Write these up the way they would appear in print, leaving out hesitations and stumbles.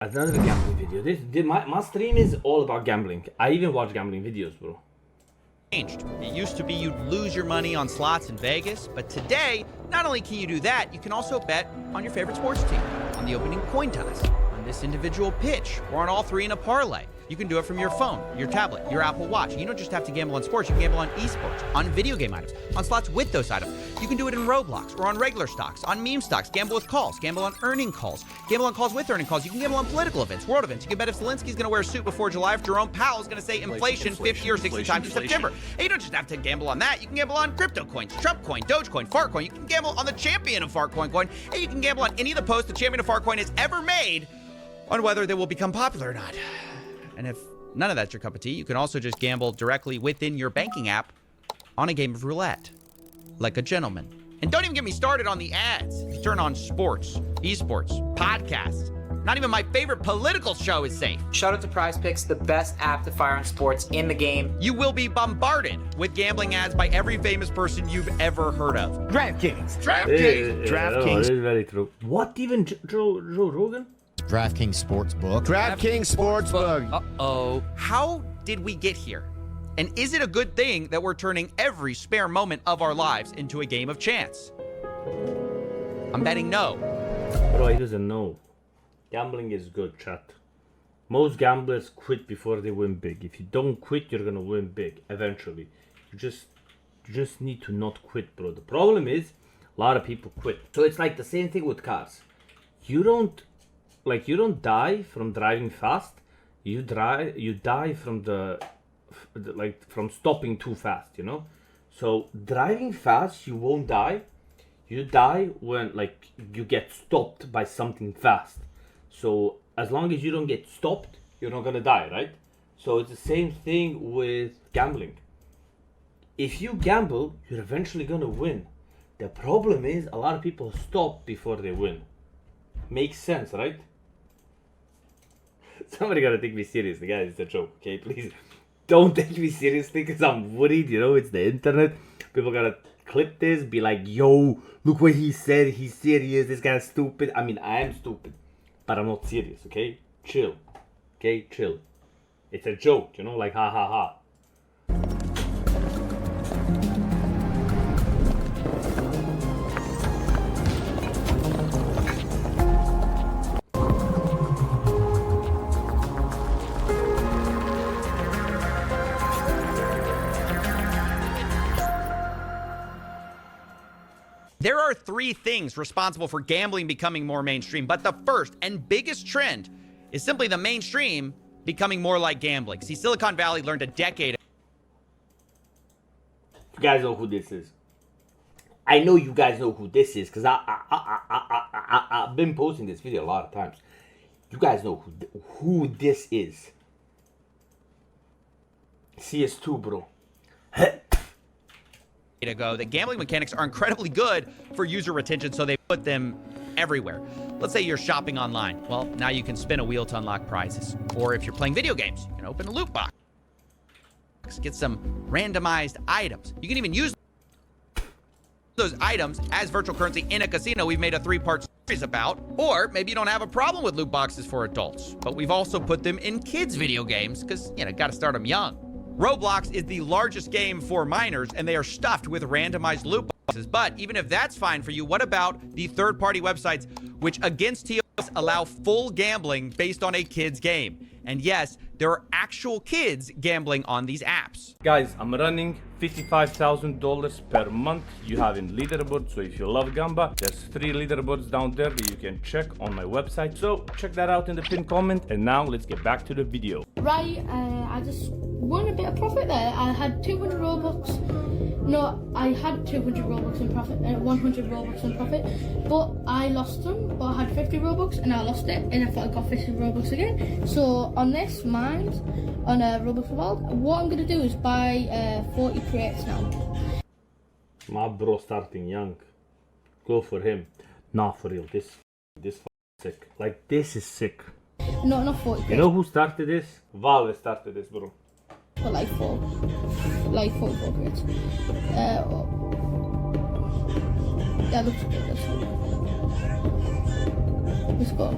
Another gambling video. My stream is all about gambling. I even watch gambling videos, bro. Changed. It used to be you'd lose your money on slots in Vegas, but today, not only can you do that, you can also bet on your favorite sports team, on the opening coin toss, on this individual pitch, or on all three in a parlay. You can do it from your phone, your tablet, your Apple Watch. You don't just have to gamble on sports, you can gamble on esports, on video game items, on slots with those items. You can do it in Roblox, or on regular stocks, on meme stocks, gamble with calls, gamble on earning calls, gamble on calls with earning calls. You can gamble on political events, world events. You can bet if Zelensky's gonna wear a suit before July, if Jerome Powell's gonna say inflation 50 or 60 times in September. And you don't just have to gamble on that. You can gamble on crypto coins, Trump coin, Dogecoin, Fartcoin. You can gamble on the champion of Fartcoin coin, and you can gamble on any of the posts the champion of Fartcoin has ever made on whether they will become popular or not. And if none of that's your cup of tea, you can also just gamble directly within your banking app on a game of roulette, like a gentleman. And don't even get me started on the ads. You turn on sports, esports, podcasts. Not even my favorite political show is safe. Shout out to PrizePicks, the best app to fire on sports in the game. You will be bombarded with gambling ads by every famous person you've ever heard of. DraftKings. DraftKings. This is very true. What even Joe Rogan? DraftKings Sportsbook. DraftKings Sportsbook. Uh-oh. How did we get here? And is it a good thing that we're turning every spare moment of our lives into a game of chance? I'm betting no. Bro, he doesn't know. Gambling is good, chat. Most gamblers quit before they win big. If you don't quit, you're gonna win big eventually. You just need to not quit, bro. The problem is a lot of people quit. So it's like the same thing with cars. You don't die from driving fast. You die from from stopping too fast, you know? So driving fast, you won't die. You die when you get stopped by something fast. So as long as you don't get stopped, you're not gonna die, right? So it's the same thing with gambling. If you gamble, you're eventually gonna win. The problem is a lot of people stop before they win. Makes sense, right? Somebody gotta take me seriously, guys. It's a joke, okay? Please don't take me seriously because I'm worried, you know, it's the internet. People gotta clip this, be like, yo, look what he said, he's serious, this guy's stupid. I mean, I am stupid, but I'm not serious, okay? Chill, okay? Chill. It's a joke, you know, like ha ha ha. There are three things responsible for gambling becoming more mainstream, but the first and biggest trend is simply the mainstream becoming more like gambling. See, Silicon Valley learned a decade ago. You guys know who this is. I know you guys know who this is because I've been posting this video a lot of times. You guys know who this is. CS2, bro. Ago that gambling mechanics are incredibly good for user retention, so they put them everywhere. Let's say you're shopping online. Well, now you can spin a wheel to unlock prizes. Or if you're playing video games, you can open a loot box, get some randomized items. You can even use those items as virtual currency in a casino we've made a 3-part series about. Or maybe you don't have a problem with loot boxes for adults, but we've also put them in kids' video games because, you know, gotta start them young. Roblox is the largest game for minors, and they are stuffed with randomized loot boxes. But even if that's fine for you, what about the third-party websites which, against TOS, allow full gambling based on a kid's game? And yes, there are actual kids gambling on these apps. Guys, I'm running $55,000 per month. You have in leaderboard, so if you love Gamba, there's 3 leaderboards down there that you can check on my website. So check that out in the pinned comment. And now let's get back to the video. Right, I just won a bit of profit there. I had 200 Robux. No, I had 200 Robux in profit, 100 Robux in profit, but I lost them. But I had 50 Robux and I lost it, and I thought I got 50 Robux again. So on this mine, on a Robux World, what I'm gonna do is buy 40 crates now. My bro starting young. Go for him. Not for real. This sick. Like this is sick. No, not 40 crates. You know who started this? Valve started this, bro. For like 44 crates. That looks good. Let's go.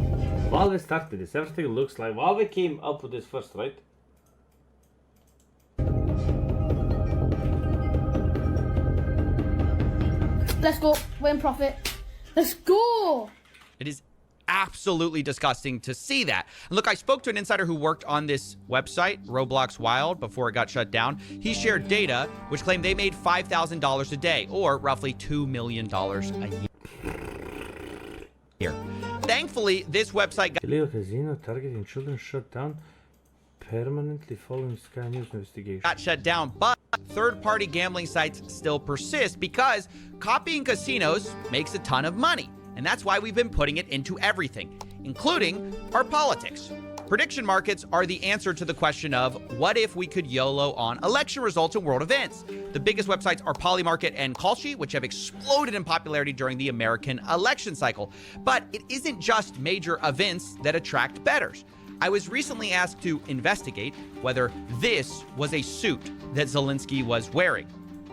Valve started this. Everything looks like Valve came up with this first, right? Let's go. We're in profit. Let's go. It is absolutely disgusting to see that. And look, I spoke to an insider who worked on this website, Roblox Wild, before it got shut down. He shared data which claimed they made $5,000 a day, or roughly $2 million a year. Thankfully, this website got Illegal casino targeting children shut down permanently following Sky News investigation. shut down, but third-party gambling sites still persist because copying casinos makes a ton of money. And that's why we've been putting it into everything, including our politics. Prediction markets are the answer to the question of what if we could YOLO on election results and world events. The biggest websites are Polymarket and Kalshi, which have exploded in popularity during the American election cycle. But it isn't just major events that attract bettors. I was recently asked to investigate whether this was a suit that Zelensky was wearing.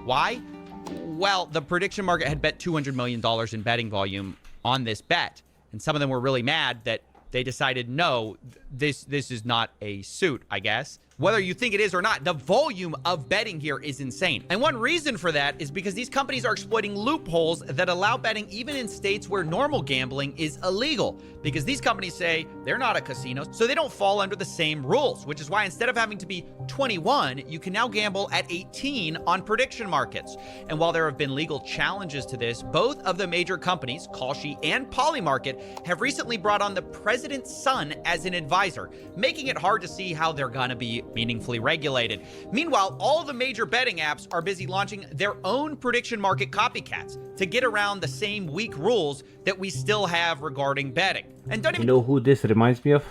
Why? Well, the prediction market had bet $200 million in betting volume on this bet. And some of them were really mad that they decided, no, this is not a suit, I guess. Whether you think it is or not, the volume of betting here is insane. And one reason for that is because these companies are exploiting loopholes that allow betting even in states where normal gambling is illegal. Because these companies say they're not a casino, so they don't fall under the same rules, which is why instead of having to be 21, you can now gamble at 18 on prediction markets. And while there have been legal challenges to this, both of the major companies, Kalshi and Polymarket, have recently brought on the president's son as an advisor, making it hard to see how they're gonna be meaningfully regulated. Meanwhile, all the major betting apps are busy launching their own prediction market copycats to get around the same weak rules that we still have regarding betting. And don't You even know who this reminds me of?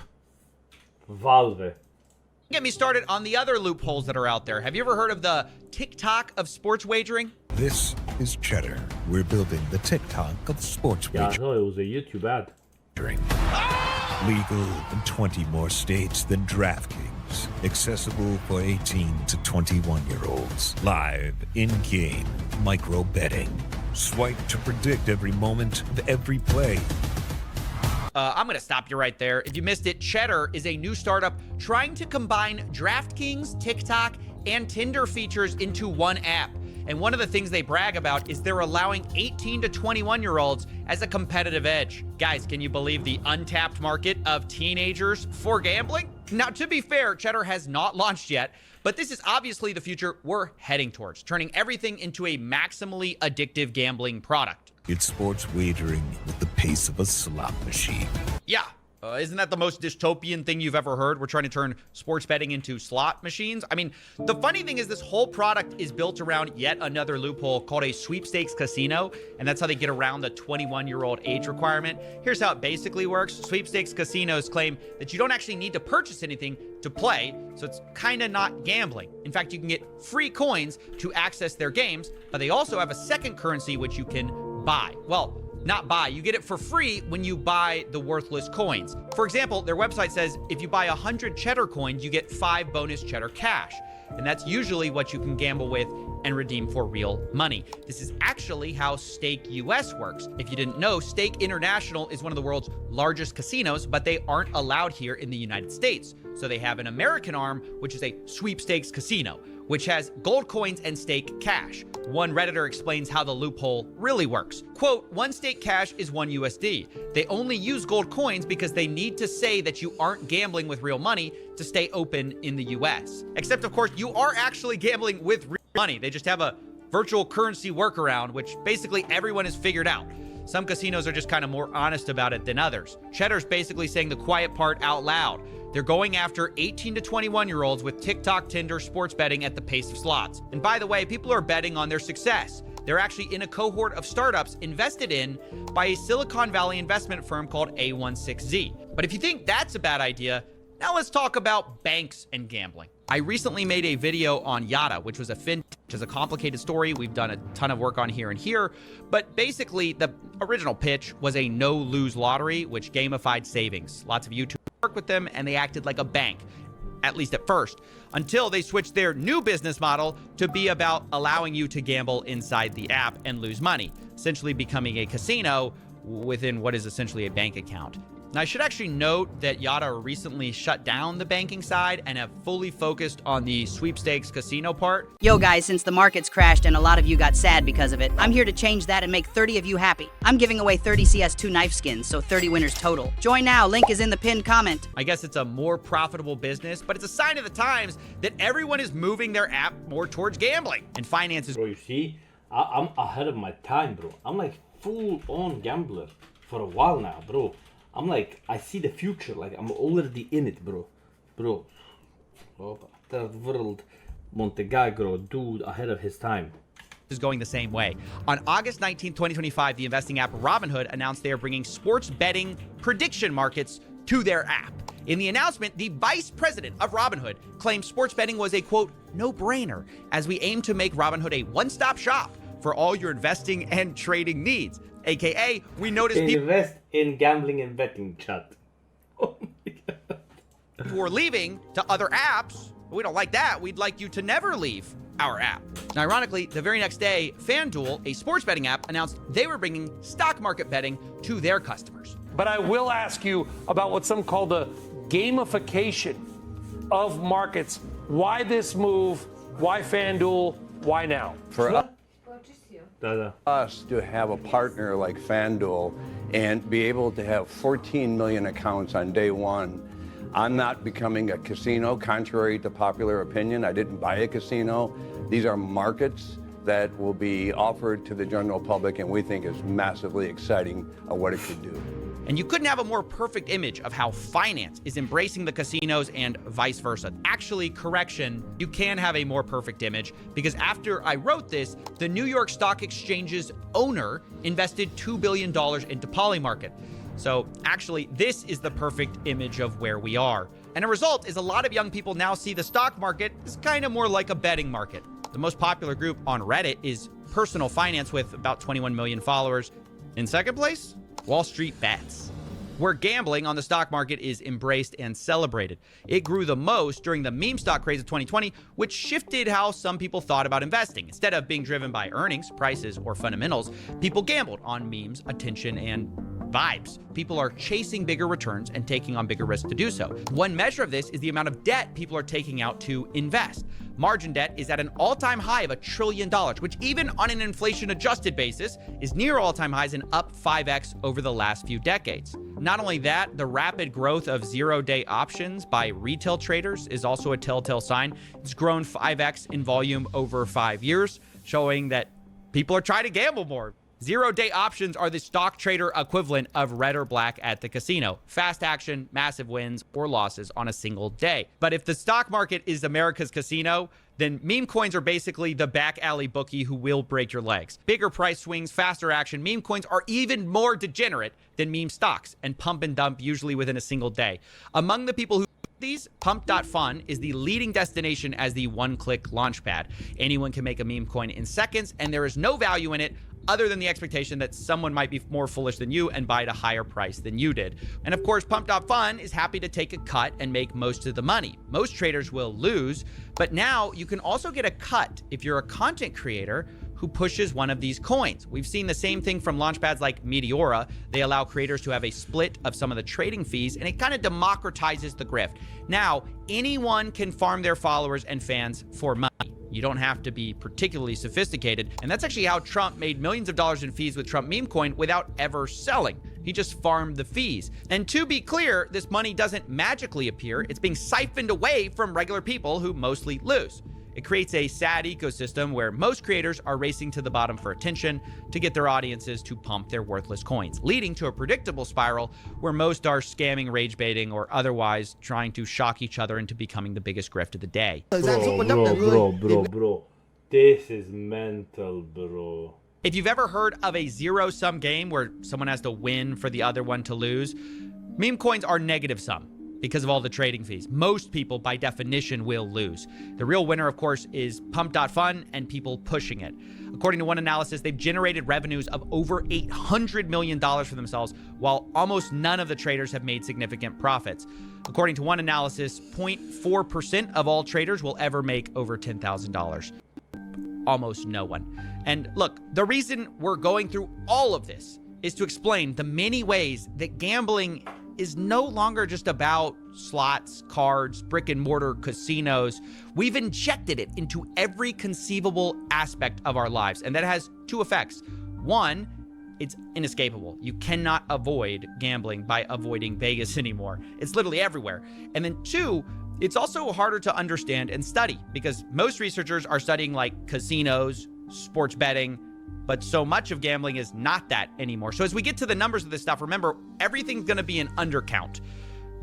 Valve. get me started on the other loopholes that are out there. Have you ever heard of the TikTok of sports wagering? This is Cheddar. We're building the TikTok of sports Yeah, I thought it was a YouTube ad. wagering. Legal in 20 more states than DraftKings. Accessible for 18 to 21-year-olds. Live, in-game, micro betting. Swipe to predict every moment of every play. I'm going to stop you right there. If you missed it, Cheddar is a new startup trying to combine DraftKings, TikTok, and Tinder features into one app. And one of the things they brag about is they're allowing 18 to 21-year-olds as a competitive edge. Guys, can you believe the untapped market of teenagers for gambling? Now, to be fair, Cheddar has not launched yet, but this is obviously the future we're heading towards, turning everything into a maximally addictive gambling product. It's sports wagering with the pace of a slot machine. Yeah. Isn't that the most dystopian thing you've ever heard? We're trying to turn sports betting into slot machines. I mean, the funny thing is this whole product is built around yet another loophole called a sweepstakes casino, and that's how they get around the 21-year-old age requirement. Here's how it basically works. Sweepstakes casinos claim that you don't actually need to purchase anything to play, so it's kind of not gambling. In fact, you can get free coins to access their games, but they also have a second currency which you can buy. Well, not buy, you get it for free when you buy the worthless coins. For example, their website says if you buy 100 cheddar coins, you get 5 bonus cheddar cash. And that's usually what you can gamble with and redeem for real money. This is actually how Stake US works. If you didn't know, Stake International is one of the world's largest casinos, but they aren't allowed here in the United States. So they have an American arm, which is a sweepstakes casino, which has gold coins and stake cash. One Redditor explains how the loophole really works. Quote, one stake cash is 1 USD. They only use gold coins because they need to say that you aren't gambling with real money to stay open in the US. Except, of course, you are actually gambling with real money. They just have a virtual currency workaround, which basically everyone has figured out. Some casinos are just kind of more honest about it than others. Cheddar's basically saying the quiet part out loud. They're going after 18 to 21-year-olds with TikTok, Tinder, sports betting at the pace of slots. And by the way, people are betting on their success. They're actually in a cohort of startups invested in by a Silicon Valley investment firm called A16Z. But if you think that's a bad idea, now let's talk about banks and gambling. I recently made a video on Yada, which was a fintech, which is a complicated story we've done a ton of work on here and here. But basically, the original pitch was a no-lose lottery, which gamified savings. Lots of YouTubers work with them, and they acted like a bank, at least at first, until they switched their new business model to be about allowing you to gamble inside the app and lose money, essentially becoming a casino within what is essentially a bank account. Now, I should actually note that Yada recently shut down the banking side and have fully focused on the sweepstakes casino part. Yo guys, since the market's crashed and a lot of you got sad because of it, I'm here to change that and make 30 of you happy. I'm giving away 30 CS2 knife skins, so 30 winners total. Join now, link is in the pinned comment. I guess it's a more profitable business, but it's a sign of the times that everyone is moving their app more towards gambling. And finance is... Bro, you see, I'm ahead of my time, bro. I'm like full-on gambler for a while now, bro. I'm like, I see the future, like I'm already in it, bro. Bro, Loba, third world Montegagro dude ahead of his time. Is going the same way. On August 19, 2025, the investing app Robinhood announced they are bringing sports betting prediction markets to their app. In the announcement, the vice president of Robinhood claimed sports betting was a, quote, no-brainer, as we aim to make Robinhood a one-stop shop for all your investing and trading needs. AKA, we noticed people Invest in gambling and betting, chat. Oh my god. who are leaving to other apps. We don't like that. We'd like you to never leave our app. Now, ironically, the very next day, FanDuel, a sports betting app, announced they were bringing stock market betting to their customers. But I will ask you about what some call the gamification of markets. Why this move? Why FanDuel? Why now? For Da-da. us to have a partner like FanDuel and be able to have 14 million accounts on day one, I'm not becoming a casino, contrary to popular opinion. I didn't buy a casino. These are markets that will be offered to the general public, and we think is massively exciting of what it could do. And you couldn't have a more perfect image of how finance is embracing the casinos and vice versa. Actually, correction, you can have a more perfect image because after I wrote this, the New York Stock Exchange's owner invested $2 billion into Polymarket. So actually, this is the perfect image of where we are. And a result is a lot of young people now see the stock market as kind of more like a betting market. The most popular group on Reddit is personal finance with about 21 million followers. In second place, Wall Street Bets, where gambling on the stock market is embraced and celebrated. It grew the most during the meme stock craze of 2020, which shifted how some people thought about investing. Instead of being driven by earnings, prices, or fundamentals, people gambled on memes, attention, and vibes. People are chasing bigger returns and taking on bigger risks to do so. One measure of this is the amount of debt people are taking out to invest. Margin debt is at an all-time high of $1 trillion, which even on an inflation-adjusted basis is near all-time highs and up 5x over the last few decades. Not only that, the rapid growth of zero-day options by retail traders is also a telltale sign. It's grown 5x in volume over 5 years, showing that people are trying to gamble more. Zero-day options are the stock trader equivalent of red or black at the casino. Fast action, massive wins or losses on a single day. But if the stock market is America's casino, then meme coins are basically the back alley bookie who will break your legs. Bigger price swings, faster action, meme coins are even more degenerate than meme stocks and pump and dump usually within a single day. Among the people who these, Pump.Fun is the leading destination as the one-click launchpad. Anyone can make a meme coin in seconds, and there is no value in it other than the expectation that someone might be more foolish than you and buy at a higher price than you did. And of course, Pump.Fun is happy to take a cut and make most of the money. Most traders will lose, but now you can also get a cut if you're a content creator who pushes one of these coins. We've seen the same thing from launchpads like Meteora. They allow creators to have a split of some of the trading fees, and it kind of democratizes the grift. Now, anyone can farm their followers and fans for money. You don't have to be particularly sophisticated, and that's actually how Trump made millions of dollars in fees with Trump meme coin without ever selling. He just farmed the fees. And to be clear, this money doesn't magically appear. It's being siphoned away from regular people who mostly lose. It creates a sad ecosystem where most creators are racing to the bottom for attention to get their audiences to pump their worthless coins, leading to a predictable spiral where most are scamming, rage baiting, or otherwise trying to shock each other into becoming the biggest grift of the day. Bro. This is mental, bro. If you've ever heard of a zero-sum game where someone has to win for the other one to lose, meme coins are negative sum because of all the trading fees. Most people, by definition, will lose. The real winner, of course, is Pump.Fun and people pushing it. According to one analysis, they've generated revenues of over $800 million for themselves, while almost none of the traders have made significant profits. According to one analysis, 0.4% of all traders will ever make over $10,000. Almost no one. And look, the reason we're going through all of this is to explain the many ways that gambling is no longer just about slots, cards, brick and mortar casinos. We've injected it into every conceivable aspect of our lives. And that has two effects. One, it's inescapable. You cannot avoid gambling by avoiding Vegas anymore. It's literally everywhere. And then two, it's also harder to understand and study because most researchers are studying like casinos, sports betting, but so much of gambling is not that anymore. So as we get to the numbers of this stuff, remember, everything's going to be an undercount.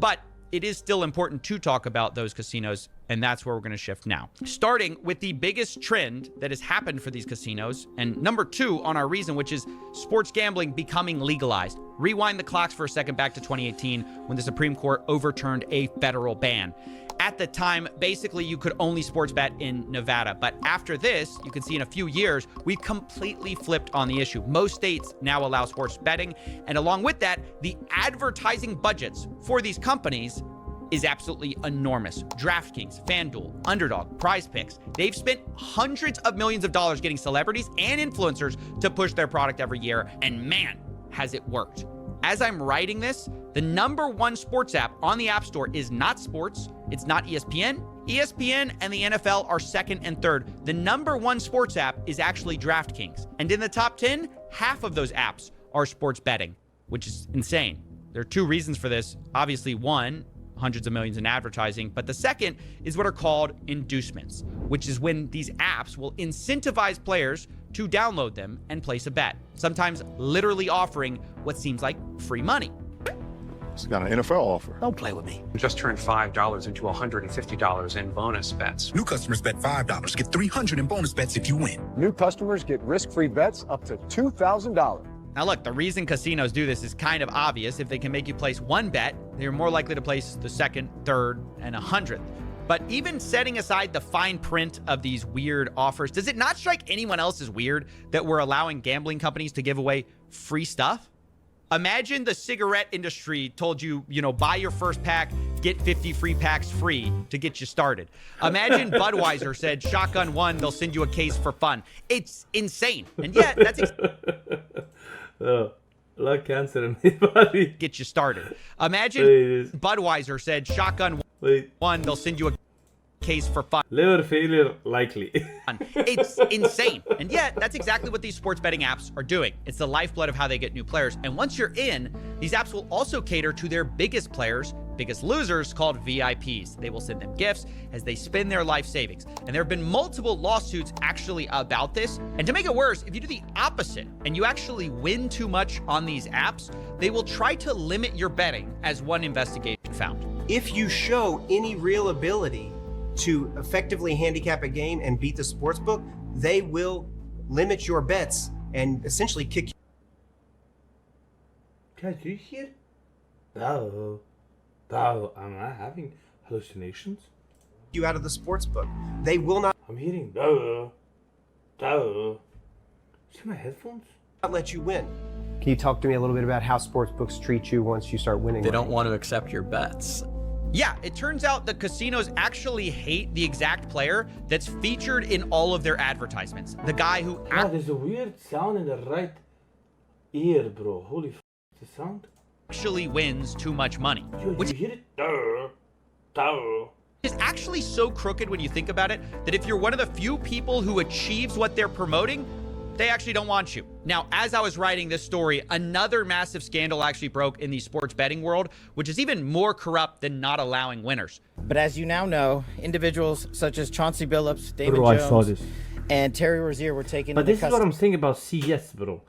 But it is still important to talk about those casinos, and that's where we're going to shift now. Starting with the biggest trend that has happened for these casinos, and number 2 on our reason, which is sports gambling becoming legalized. Rewind the clocks for a second back to 2018 when the Supreme Court overturned a federal ban. At the time, basically, you could only sports bet in Nevada. But after this, you can see in a few years, we've completely flipped on the issue. Most states now allow sports betting. And along with that, the advertising budgets for these companies is absolutely enormous. DraftKings, FanDuel, Underdog, Prize Picks, they've spent hundreds of millions of dollars getting celebrities and influencers to push their product every year. And man, has it worked. As I'm writing this, the number 1 sports app on the App Store is not sports. It's not ESPN. ESPN and the NFL are second and third. The number 1 sports app is actually DraftKings. And in the top 10, half of those apps are sports betting, which is insane. There are 2 reasons for this. Obviously, one, hundreds of millions in advertising, but the second is what are called inducements, which is when these apps will incentivize players to download them and place a bet, sometimes literally offering what seems like free money. It's got an NFL offer. Don't play with me. Just turned $5 into $150 in bonus bets. New customers bet $5, get $300 in bonus bets if you win. New customers get risk-free bets up to $2,000. Now look, the reason casinos do this is kind of obvious. If they can make you place 1 bet, they're more likely to place the 2nd, 3rd, and 100th. But even setting aside the fine print of these weird offers, does it not strike anyone else as weird that we're allowing gambling companies to give away free stuff? Imagine the cigarette industry told you, buy your first pack, get 50 free packs free to get you started. Imagine Budweiser said, shotgun 1, they'll send you a case for fun. It's insane. And yet, that's like cancer anybody. Get you started. Imagine Budweiser said, shotgun 1, they'll send you a case for fun. Liver failure likely. It's insane. And yet, that's exactly what these sports betting apps are doing. It's the lifeblood of how they get new players. And once you're in, these apps will also cater to their biggest players, biggest losers, called VIPs. They will send them gifts as they spend their life savings. And there have been multiple lawsuits actually about this. And to make it worse, if you do the opposite and you actually win too much on these apps, they will try to limit your betting, as one investigation found. If you show any real ability to effectively handicap a game and beat the sportsbook, they will limit your bets and essentially kick you. Can you hear? Oh, am I having hallucinations? You out of the sportsbook. They will not. I'm hearing. See my headphones? Not let you win. Can you talk to me a little bit about how sportsbooks treat you once you start winning? They don't want to accept your bets. Yeah, it turns out the casinos actually hate the exact player that's featured in all of their advertisements. The guy who... there's a weird sound in the right ear, bro. Holy f***, the sound? Actually wins too much money. Which you hear it? Is actually so crooked when you think about it, that if you're one of the few people who achieves what they're promoting, they actually don't want you. Now, as I was writing this story, another massive scandal actually broke in the sports betting world, which is even more corrupt than not allowing winners. But as you now know, individuals such as Chauncey Billups, David Jones, and Terry Rozier were taken But this is what I'm saying about CS, bro.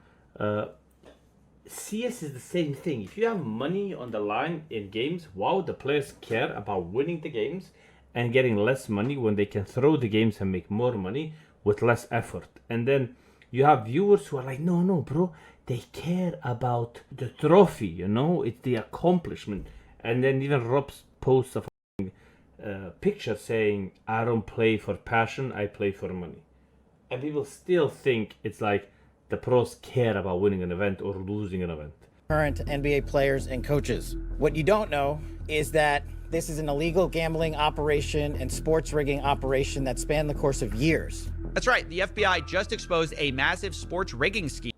CS is the same thing. If you have money on the line in games, wow, the players care about winning the games and getting less money when they can throw the games and make more money with less effort. And then you have viewers who are like, no, bro, they care about the trophy, it's the accomplishment. And then even Rob posts a picture saying, I don't play for passion, I play for money. And people still think it's like the pros care about winning an event or losing an event. Current NBA players and coaches. What you don't know is that this is an illegal gambling operation and sports rigging operation that spanned the course of years. That's right. The FBI just exposed a massive sports rigging scheme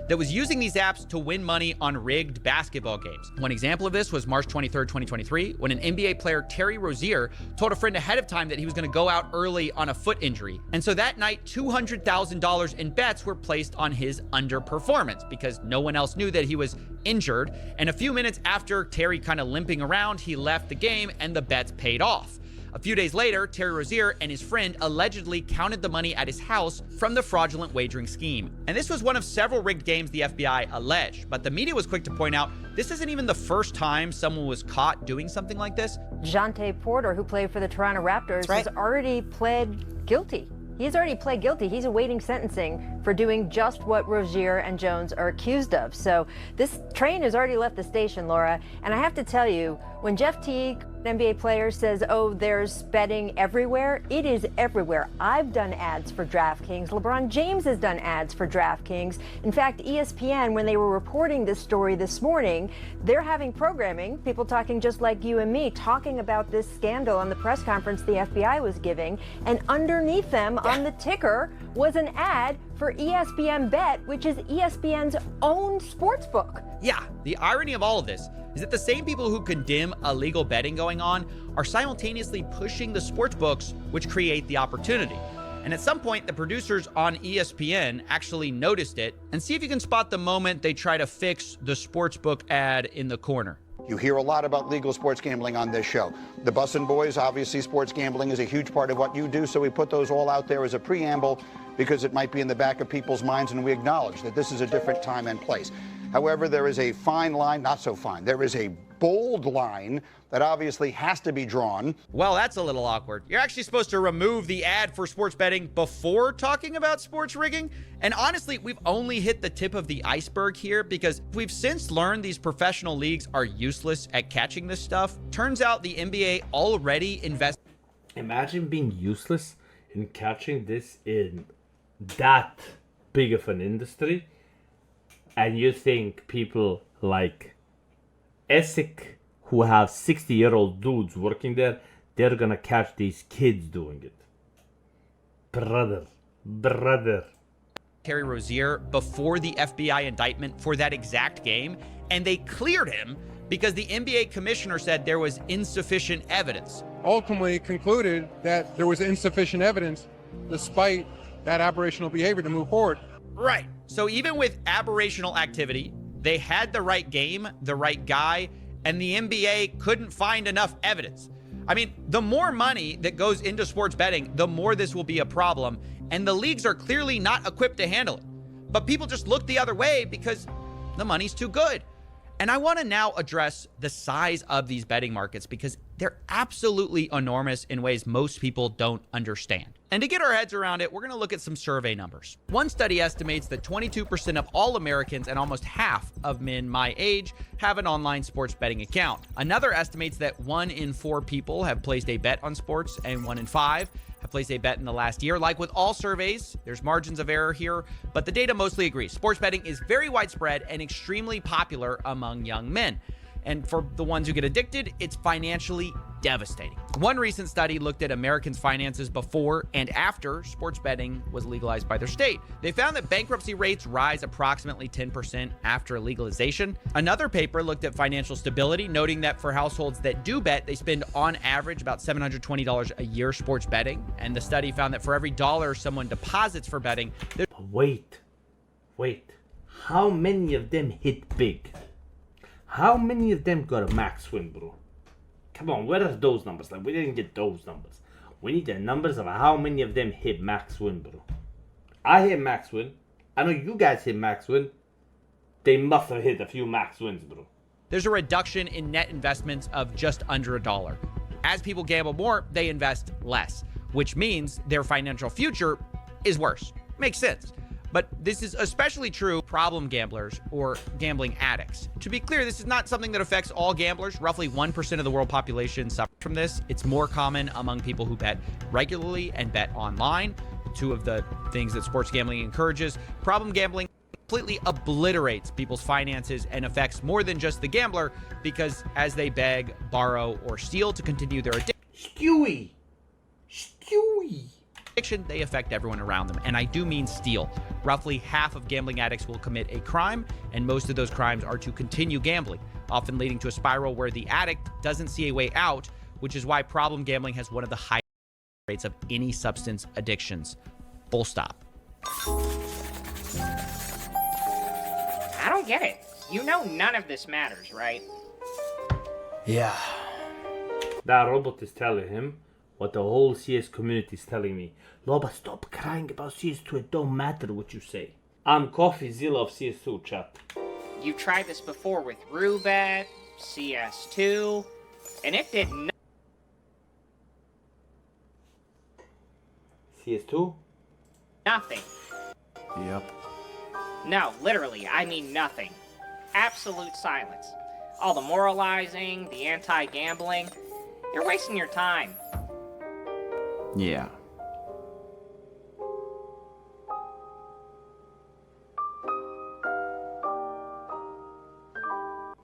that was using these apps to win money on rigged basketball games. One example of this was March 23rd, 2023, when an NBA player, Terry Rozier, told a friend ahead of time that he was going to go out early on a foot injury. And so that night, $200,000 in bets were placed on his underperformance because no one else knew that he was injured. And a few minutes after Terry kind of limping around, he left the game and the bets paid off. A few days later, Terry Rozier and his friend allegedly counted the money at his house from the fraudulent wagering scheme. And this was one of several rigged games the FBI alleged, but the media was quick to point out this isn't even the first time someone was caught doing something like this. Jonte Porter, who played for the Toronto Raptors, has already pled guilty. He's already pled guilty. He's awaiting sentencing for doing just what Rozier and Jones are accused of. So this train has already left the station, Laura. And I have to tell you, when Jeff Teague, an NBA player, says, oh, there's betting everywhere, it is everywhere. I've done ads for DraftKings. LeBron James has done ads for DraftKings. In fact, ESPN, when they were reporting this story this morning, they're having programming, people talking just like you and me, talking about this scandal on the press conference the FBI was giving. And underneath them on the ticker was an ad for ESPN Bet, which is ESPN's own sportsbook. Yeah, the irony of all of this is that the same people who condemn illegal betting going on are simultaneously pushing the sports books which create the opportunity. And at some point, the producers on ESPN actually noticed it. And see if you can spot the moment they try to fix the sportsbook ad in the corner. You hear a lot about legal sports gambling on this show. The Bussin' Boys, obviously sports gambling is a huge part of what you do, so we put those all out there as a preamble because it might be in the back of people's minds, and we acknowledge that this is a different time and place. However, there is a fine line, not so fine, there is a bold line that obviously has to be drawn. Well, that's a little awkward. You're actually supposed to remove the ad for sports betting before talking about sports rigging. And honestly, we've only hit the tip of the iceberg here because we've since learned these professional leagues are useless at catching this stuff. Turns out the NBA already invested. Imagine being useless in catching this in that big of an industry. And you think people like Essex, who have 60-year-old dudes working there, they're gonna catch these kids doing it. Brother. Terry Rozier before the FBI indictment for that exact game, and they cleared him because the NBA commissioner said there was insufficient evidence. Ultimately concluded that there was insufficient evidence despite that aberrational behavior to move forward. Right. So even with aberrational activity, they had the right game, the right guy, and the NBA couldn't find enough evidence. I mean, the more money that goes into sports betting, the more this will be a problem, and the leagues are clearly not equipped to handle it. But people just look the other way because the money's too good. And I want to now address the size of these betting markets because they're absolutely enormous in ways most people don't understand. And to get our heads around it, we're going to look at some survey numbers. One study estimates that 22% of all Americans and almost half of men my age have an online sports betting account. Another estimates that 1 in 4 people have placed a bet on sports and 1 in 5 have placed a bet in the last year. Like with all surveys, there's margins of error here, but the data mostly agrees. Sports betting is very widespread and extremely popular among young men. And for the ones who get addicted, it's financially devastating. One recent study looked at Americans' finances before and after sports betting was legalized by their state. They found that bankruptcy rates rise approximately 10% after legalization. Another paper looked at financial stability, noting that for households that do bet, they spend on average about $720 a year sports betting. And the study found that for every dollar someone deposits for betting, Wait. How many of them hit big? How many of them got a max win, bro? Come on, where are those numbers? Like, we didn't get those numbers. We need the numbers of how many of them hit max win, bro. I hit max win. I know you guys hit max win. They must have hit a few max wins, bro. There's a reduction in net investments of just under $1. As people gamble more, they invest less, which means their financial future is worse. Makes sense. But this is especially true problem gamblers or gambling addicts. To be clear, this is not something that affects all gamblers. Roughly 1% of the world population suffers from this. It's more common among people who bet regularly and bet online, two of the things that sports gambling encourages. Problem gambling completely obliterates people's finances and affects more than just the gambler because as they beg, borrow, or steal to continue their addiction. Stewie! addiction, they affect everyone around them. And I do mean steal. Roughly half of gambling addicts will commit a crime, and most of those crimes are to continue gambling, often leading to a spiral where the addict doesn't see a way out, which is why problem gambling has one of the highest rates of any substance addictions. Full stop. I don't get it. You know none of this matters, right? Yeah. That robot is telling him what the whole CS community is telling me. Loba, stop crying about CS2. It don't matter what you say. I'm Coffezilla of CS2, chat. You've tried this before with Roulette, CS2, and it did not. CS2? Nothing. Yep. No, literally, I mean nothing. Absolute silence. All the moralizing, the anti-gambling. You're wasting your time. Yeah.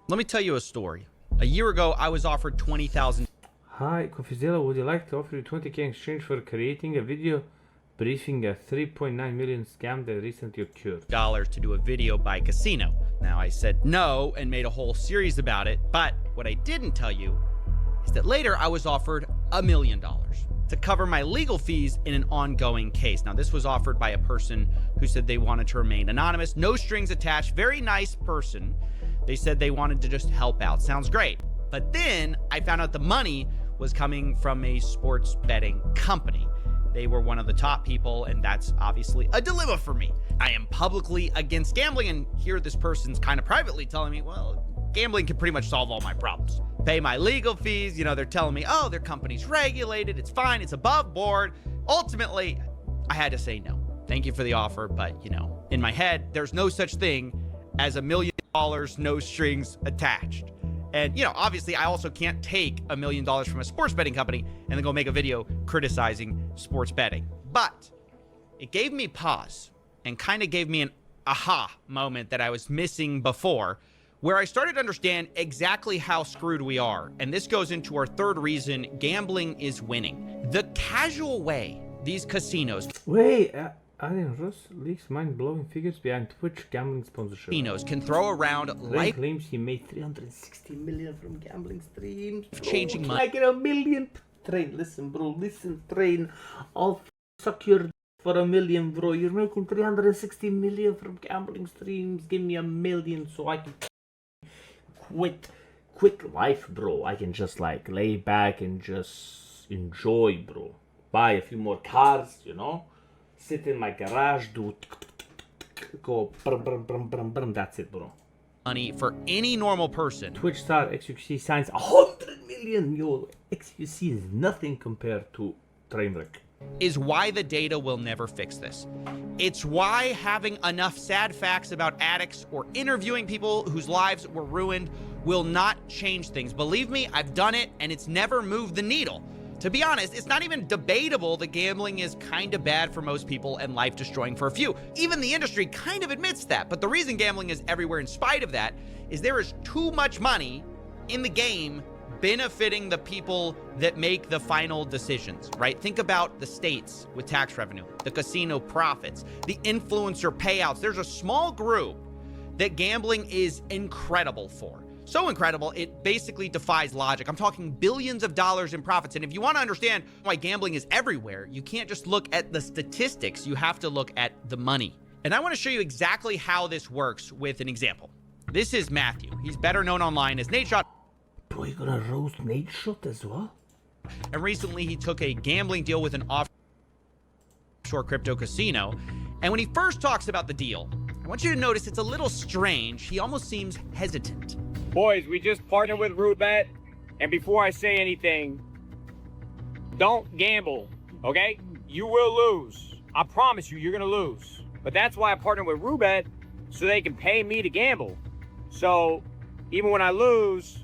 Let me tell you a story. A year ago, I was offered $20,000. Hi, Coffezilla, would you like to offer you 20k in exchange for creating a video briefing a 3.9 million scam that recently occurred? To do a video by casino. Now, I said no and made a whole series about it, but what I didn't tell you is that later I was offered $1 million to cover my legal fees in an ongoing case. Now, this was offered by a person who said they wanted to remain anonymous, no strings attached, very nice person. They said they wanted to just help out. Sounds great. But then I found out the money was coming from a sports betting company. They were one of the top people, and that's obviously a dilemma for me. I am publicly against gambling, and here this person's kind of privately telling me, well, gambling can pretty much solve all my problems. Pay my legal fees, you know, they're telling me, oh, their company's regulated, it's fine, it's above board. Ultimately, I had to say no. Thank you for the offer, but, you know, in my head, there's no such thing as $1 million, no strings attached. And, you know, obviously, I also can't take $1 million from a sports betting company and then go make a video criticizing sports betting. But it gave me pause and kind of gave me an aha moment that I was missing before, where I started to understand exactly how screwed we are. And this goes into our third reason gambling is winning. The casual way these casinos... Wait, Alien Ross leaks mind-blowing figures behind Twitch gambling sponsorship. Casinos can throw around life... claims he made 360 million from gambling streams. Changing money. I get $1 million. Train, listen, bro, listen, Train. I'll suck your for $1 million, bro. You're making 360 million from gambling streams. Give me $1 million so I can quit life, bro. I can just like lay back and just enjoy, bro. Buy a few more cars, you know. Sit in my garage, do go brum brum brum brum brum. That's it, bro. Money for any normal person. Twitch star XQC signs 100 million. Yo, XQC is nothing compared to Trainwreck. Is why the data will never fix this. It's why having enough sad facts about addicts or interviewing people whose lives were ruined will not change things. Believe me, I've done it and it's never moved the needle. To be honest, it's not even debatable that gambling is kind of bad for most people and life-destroying for a few. Even the industry kind of admits that. But the reason gambling is everywhere in spite of that is there is too much money in the game benefiting the people that make the final decisions, right? Think about the states with tax revenue, the casino profits, the influencer payouts. There's a small group that gambling is incredible for. So incredible, it basically defies logic. I'm talking billions of dollars in profits. And if you want to understand why gambling is everywhere, you can't just look at the statistics. You have to look at the money. And I want to show you exactly how this works with an example. This is Matthew. He's better known online as Nate Shot. Bro, you gonna roast Nate Shot as well? And recently he took a gambling deal with an offshore crypto casino. And when he first talks about the deal, I want you to notice it's a little strange. He almost seems hesitant. Boys, we just partnered with Roulette, and before I say anything, don't gamble, okay? You will lose. I promise you, you're gonna lose. But that's why I partnered with Roulette, so they can pay me to gamble. So, even when I lose,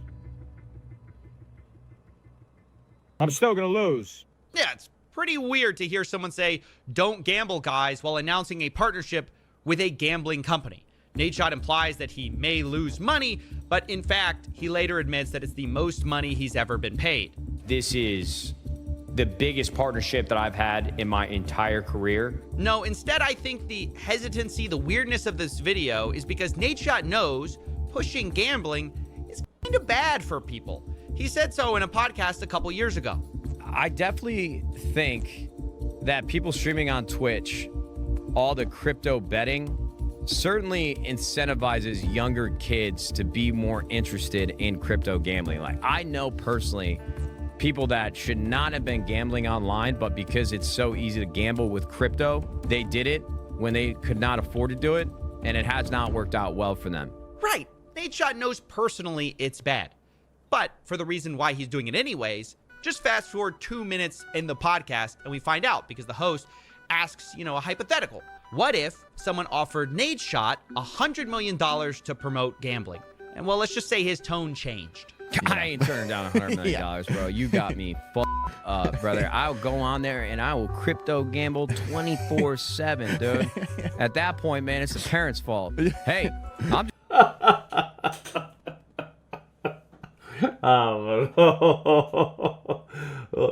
I'm still gonna lose. Yeah, it's pretty weird to hear someone say, don't gamble, guys, while announcing a partnership with a gambling company. Nate Shot implies that he may lose money, but in fact, he later admits that it's the most money he's ever been paid. This is the biggest partnership that I've had in my entire career. No, instead, I think the hesitancy, the weirdness of this video is because Nadeshot knows pushing gambling is kind of bad for people. He said so in a podcast a couple years ago. I definitely think that people streaming on Twitch, all the crypto betting, certainly incentivizes younger kids to be more interested in crypto gambling. Like, I know personally people that should not have been gambling online, but because it's so easy to gamble with crypto, they did it when they could not afford to do it, and it has not worked out well for them. Right. Nadeshot knows personally it's bad. But for the reason why he's doing it anyways, just fast forward 2 minutes in the podcast and we find out, because the host asks, a hypothetical. What if someone offered Nadeshot $100 million to promote gambling? And well, let's just say his tone changed. I ain't turning down $100 million, bro. You got me fucked up, brother. I'll go on there and I will crypto gamble 24/7, dude. At that point, man, it's the parents' fault. Hey, I'm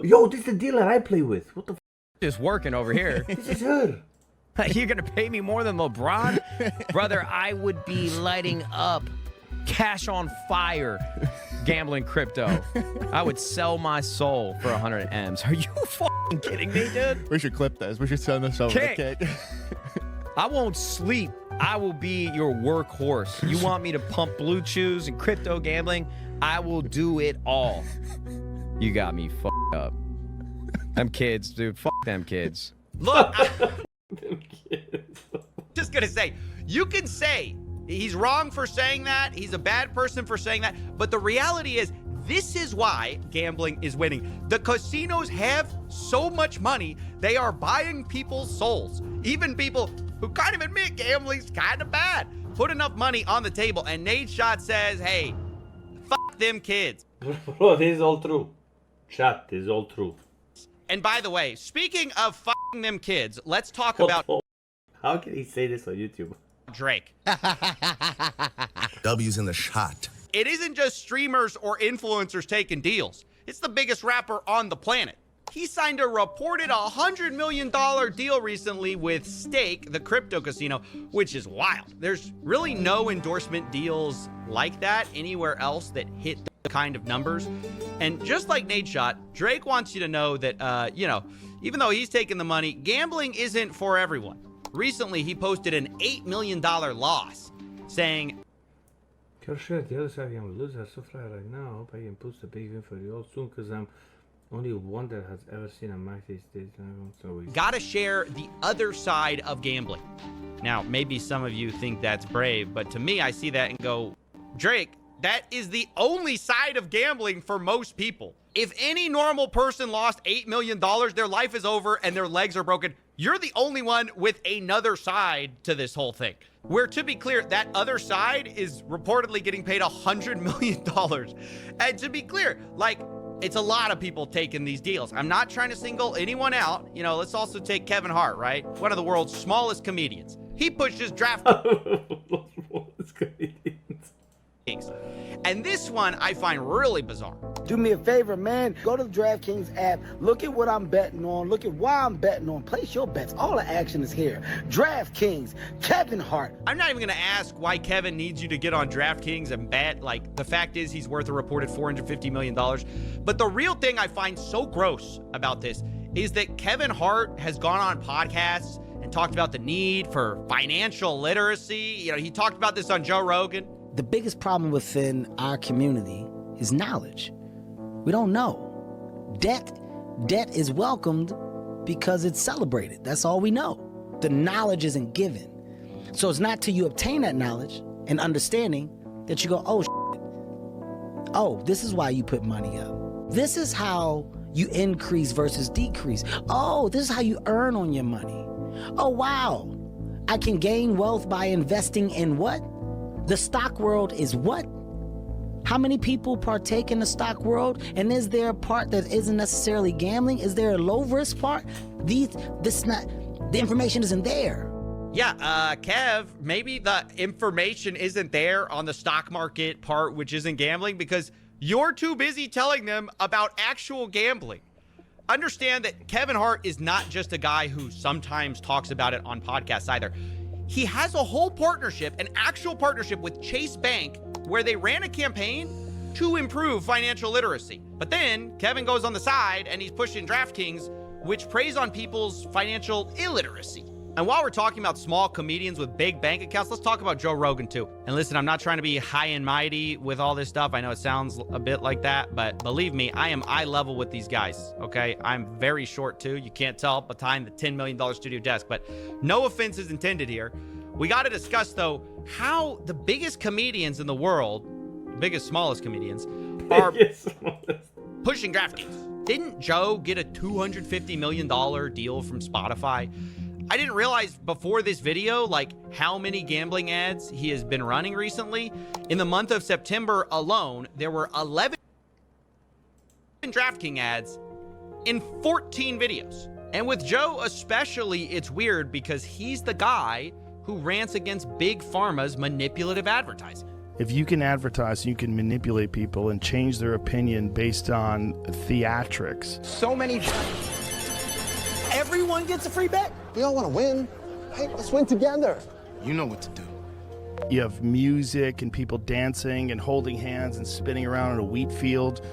Yo, this is the dealer I play with. What the f? Just working over here. This is her. You're gonna pay me more than LeBron? Brother, I would be lighting up, cash on fire, gambling crypto. I would sell my soul for 100 M's. Are you fucking kidding me, dude? We should clip this. We should send this over to Kate. I won't sleep. I will be your workhorse. You want me to pump blue chews and crypto gambling? I will do it all. You got me fucked up. Them kids, dude. Fuck them kids. Look, just gonna say, you can say he's wrong for saying that, he's a bad person for saying that, but the reality is, this is why gambling is winning. The casinos have so much money, they are buying people's souls. Even people who kind of admit gambling's kind of bad. Put enough money on the table, and Nadeshot says, hey, fuck them kids. Bro, this is all true. Chat, this is all true. And by the way, speaking of fucking them kids, let's talk about... How can he say this on YouTube? Drake. W's in the shot. It isn't just streamers or influencers taking deals. It's the biggest rapper on the planet. He signed a reported $100 million deal recently with Stake, the crypto casino, which is wild. There's really no endorsement deals like that anywhere else that hit the kind of numbers. And just like Nadeshot, Drake wants you to know that, even though he's taking the money, gambling isn't for everyone. Recently, he posted an $8 million loss, saying, the other side I'm lose. I'm so fly right now. I hope I can post a big win for you all soon, because I'm only one that has ever seen a mic these days. Gotta share the other side of gambling. Now, maybe some of you think that's brave, but to me, I see that and go, Drake, that is the only side of gambling for most people. If any normal person lost $8 million, their life is over and their legs are broken. You're the only one with another side to this whole thing. Where, to be clear, that other side is reportedly getting paid $100 million. And to be clear, it's a lot of people taking these deals. I'm not trying to single anyone out. Let's also take Kevin Hart, right? One of the world's smallest comedians. He pushed his draft. And this one I find really bizarre. Do me a favor, man. Go to the DraftKings app. Look at what I'm betting on. Look at why I'm betting on. Place your bets. All the action is here. DraftKings, Kevin Hart. I'm not even going to ask why Kevin needs you to get on DraftKings and bet. The fact is he's worth a reported $450 million. But the real thing I find so gross about this is that Kevin Hart has gone on podcasts and talked about the need for financial literacy. He talked about this on Joe Rogan. The biggest problem within our community is knowledge. We don't know. Debt is welcomed because it's celebrated. That's all we know. The knowledge isn't given. So it's not till you obtain that knowledge and understanding that you go, oh, shit. Oh, this is why you put money up. This is how you increase versus decrease. Oh, this is how you earn on your money. Oh, wow. I can gain wealth by investing in what? The stock world is what? How many people partake in the stock world? And is there a part that isn't necessarily gambling? Is there a low risk part? The information isn't there. Yeah, Kev, maybe the information isn't there on the stock market part, which isn't gambling, because you're too busy telling them about actual gambling. understand that Kevin Hart is not just a guy who sometimes talks about it on podcasts either. He has a whole partnership, an actual partnership with Chase Bank, where they ran a campaign to improve financial literacy. But then Kevin goes on the side and he's pushing DraftKings, which preys on people's financial illiteracy. And while we're talking about small comedians with big bank accounts, let's talk about Joe Rogan too. And listen, I'm not trying to be high and mighty with all this stuff. I know it sounds a bit like that, but believe me, I am eye level with these guys, okay? I'm very short too. You can't tell behind the $10 million studio desk, but no offense is intended here. We got to discuss though, how the biggest comedians in the world, biggest, smallest comedians, are pushing DraftKings. Didn't Joe get a $250 million deal from Spotify? I didn't realize before this video, like, how many gambling ads he has been running recently. In the month of September alone, there were 11 DraftKings ads in 14 videos. And with Joe especially, it's weird because he's the guy who rants against Big Pharma's manipulative advertising. If you can advertise, you can manipulate people and change their opinion based on theatrics. So many. Everyone gets a free bet. We all want to win. Hey, let's win together. You know what to do. You have music and people dancing and holding hands and spinning around in a wheat field.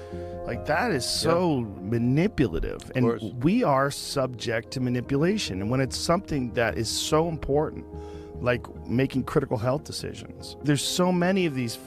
Like, that is so manipulative. And we are subject to manipulation. And when it's something that is so important, like making critical health decisions, there's so many of these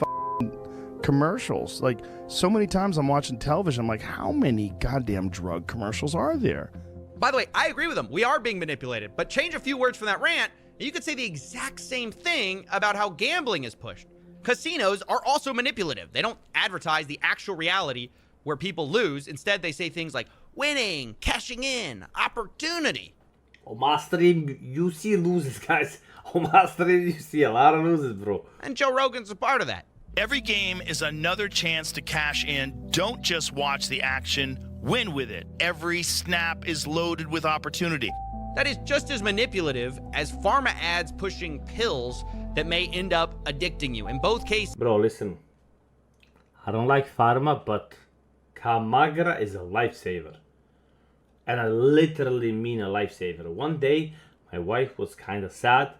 commercials. Like, so many times I'm watching television, I'm like, how many goddamn drug commercials are there? By the way, I agree with him. We are being manipulated. But change a few words from that rant, and you could say the exact same thing about how gambling is pushed. Casinos are also manipulative. They don't advertise the actual reality where people lose. Instead, they say things like winning, cashing in, opportunity. On my stream, you see losers, guys. On my stream, you see a lot of losers, bro. And Joe Rogan's a part of that. Every game is another chance to cash in. Don't just watch the action, win with it. Every snap is loaded with opportunity. That is just as manipulative as pharma ads pushing pills that may end up addicting you. In both cases... Bro, listen. I don't like pharma, but Camagra is a lifesaver. And I literally mean a lifesaver. One day, my wife was kind of sad.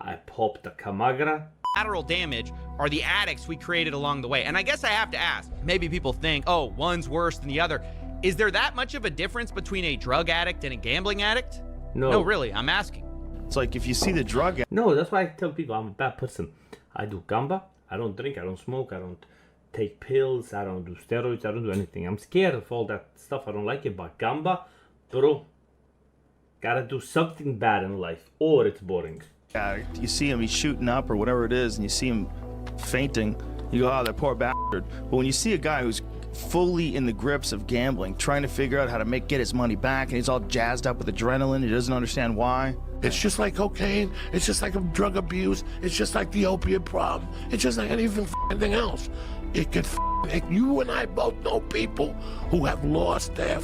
I popped a Camagra. Collateral damage are the addicts we created along the way. And I guess I have to ask, maybe people think, oh, one's worse than the other. Is there that much of a difference between a drug addict and a gambling addict? No. No, really, I'm asking. It's like if you see the drug... No, that's why I tell people I'm a bad person. I do gamba, I don't drink, I don't smoke, I don't take pills, I don't do steroids, I don't do anything. I'm scared of all that stuff, I don't like it, but gamba, bro, gotta do something bad in life, or it's boring. You see him, he's shooting up or whatever it is, and you see him fainting, you go, oh, that poor bastard. But when you see a guy who's fully in the grips of gambling, trying to figure out how to get his money back, and he's all jazzed up with adrenaline, he doesn't understand why. It's just like cocaine, it's just like drug abuse, it's just like the opiate problem, it's just like anything else. It could you and I both know people who have lost their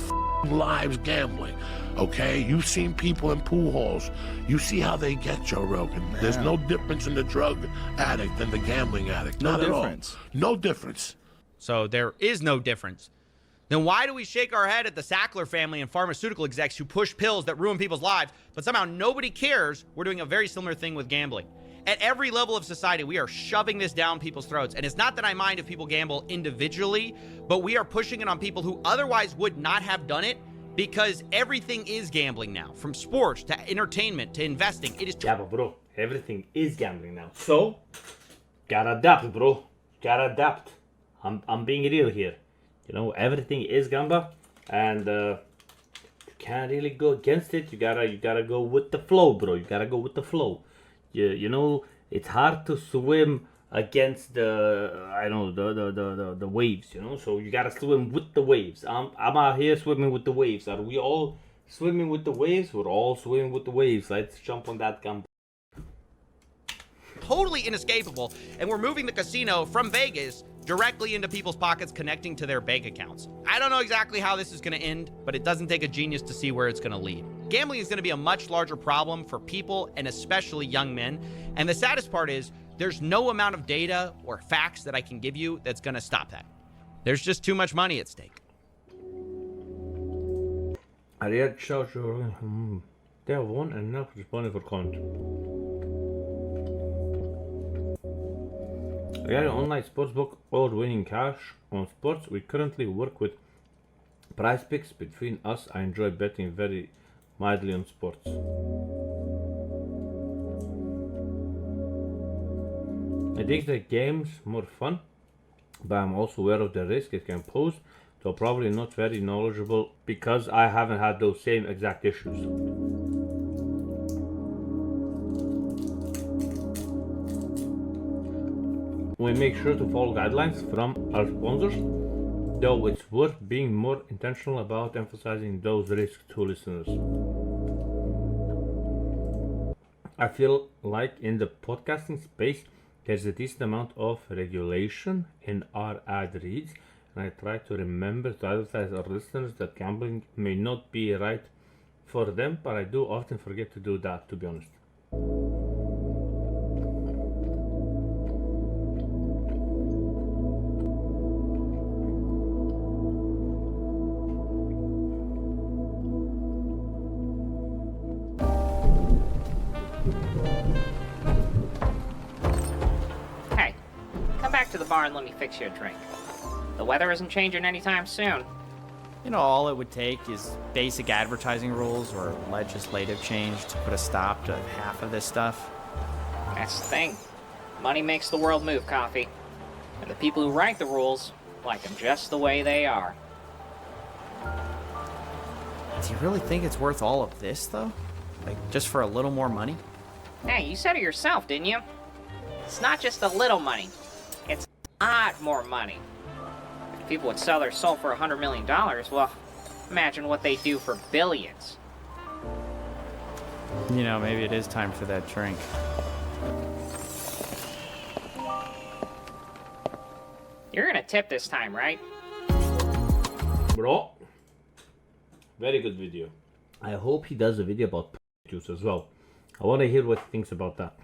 lives gambling. Okay, you've seen people in pool halls. You see how they get, Joe Rogan. There's no difference in the drug addict and the gambling addict. Not at all. No difference. So there is no difference. Then why do we shake our head at the Sackler family and pharmaceutical execs who push pills that ruin people's lives, but somehow nobody cares we're doing a very similar thing with gambling? At every level of society, we are shoving this down people's throats. And it's not that I mind if people gamble individually, but we are pushing it on people who otherwise would not have done it, because everything is gambling now, from sports to entertainment to investing. It is... Yeah, but bro, everything is gambling now. So, gotta adapt, bro. Gotta adapt. I'm being real here. You know, everything is gamba, and you can't really go against it. You gotta go with the flow, bro. You gotta go with the flow. You know, it's hard to swim against the waves, you know, so you gotta swim with the waves. I'm out here swimming with the waves. Are we all swimming with the waves? We're all swimming with the waves. Let's jump on that gamba. Totally inescapable, and we're moving the casino from Vegas directly into people's pockets, connecting to their bank accounts. I don't know exactly how this is going to end, but it doesn't take a genius to see where it's going to lead. Gambling is going to be a much larger problem for people, and especially young men. And the saddest part is there's no amount of data or facts that I can give you that's going to stop that. There's just too much money at stake. I read shout they have won and not responding for comment. Regarding online sportsbook or winning cash on sports, we currently work with Prize Picks. Between us, I enjoy betting very mildly on sports. I think the game's more fun, but I'm also aware of the risk it can pose, so probably not very knowledgeable because I haven't had those same exact issues. We make sure to follow guidelines from our sponsors, though it's worth being more intentional about emphasizing those risks to listeners. I feel like in the podcasting space, there's a decent amount of regulation in our ad reads, and I try to remember to advertise our listeners that gambling may not be right for them, but I do often forget to do that, to be honest. Hey, come back to the bar and let me fix you a drink. The weather isn't changing anytime soon. You know, all it would take is basic advertising rules or legislative change to put a stop to half of this stuff. That's the thing. Money makes the world move, Coffee. And the people who write the rules like them just the way they are. Do you really think it's worth all of this, though? Like, just for a little more money? Hey, you said it yourself, didn't you? It's not just a little money. It's a lot more money. If people would sell their soul for $100 million, well, imagine what they'd do for billions. You know, maybe it is time for that drink. You're gonna tip this time, right? Bro, very good video. I hope he does a video about juice as well. I want to hear what he thinks about that.